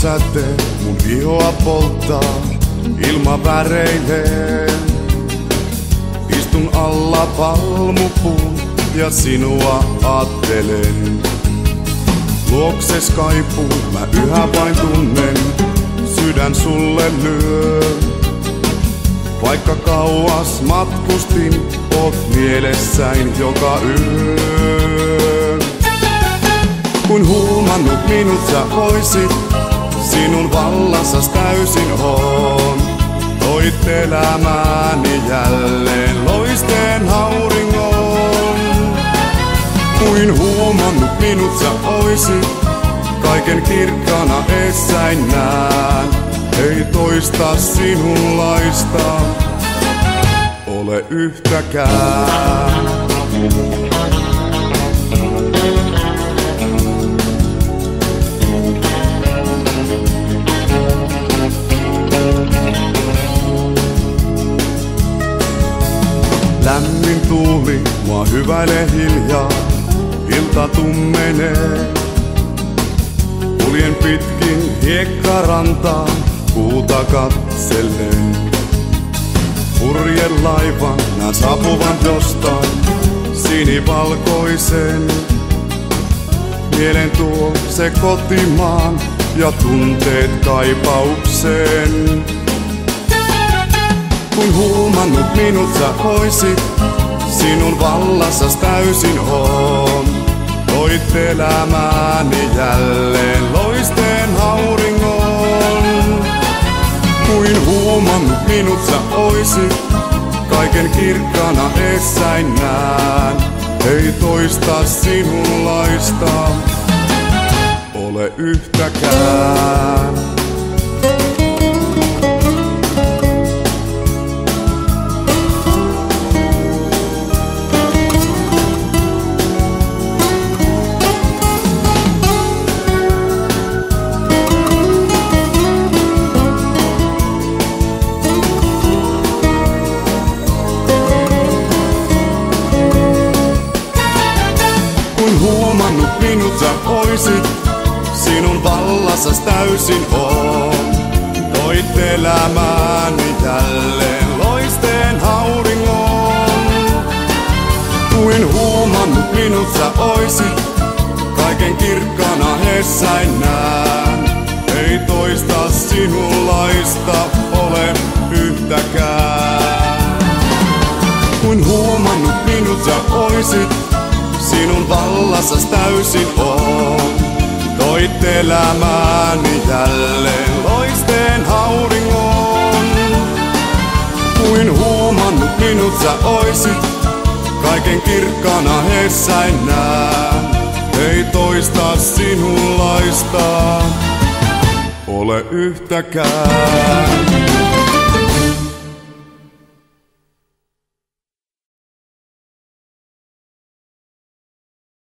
säte mun ihoa polttaa, ilma väreilee. Istun alla palmupuun ja sinua aattelen. Luokses kaipuu, mä yhä vain tunnen, sydän sulle lyö. Vaikka kauas matkustin, oot mielessäin joka yö. Kun huumannut minut sä oisit, sinun vallassas täysin oon. Toit elämääni jälleen loisteen auringon. Kuin huumannut minut sä oisit, kaiken kirkkana eessäin näen. Ei toista sinunlaista ole yhtäkään. Lämmin tuuli mua hyväilee hiljaa, ilta tummenee. Kuljen pitkin hiekkarantaa, kuuta katsellen. Purjelaivan nää saapuvan jostain sinivalkoisen. Mielen tuo se kotimaan ja tunteet kaipaukseen. Kun huumannut minut sä oisit, sinun vallassas täysin oon. Toit elämääni jälleen loisteen auringon. Kuin huumannut minut sä oisit, kaiken kirkkana eessäin näen. Ei toista sinunlaista ole yhtäkään. Huomannut minut sä oisit, sinun vallassas täysin oon. Toit elämääni jälleen loisteen auringon. Kuin huomannut minut sä oisit, kaiken kirkkana eessäin näen. Ei toista sinunlaista ole yhtäkään. Kuin huomannut minut sä oisit, sinun vallassas täysin oon. Toit elämääni jälleen loisteen auringon. Kuin huomannut minut sä oisit, kaiken kirkkana eessäin näen. Ei toista sinunlaista ole yhtäkään.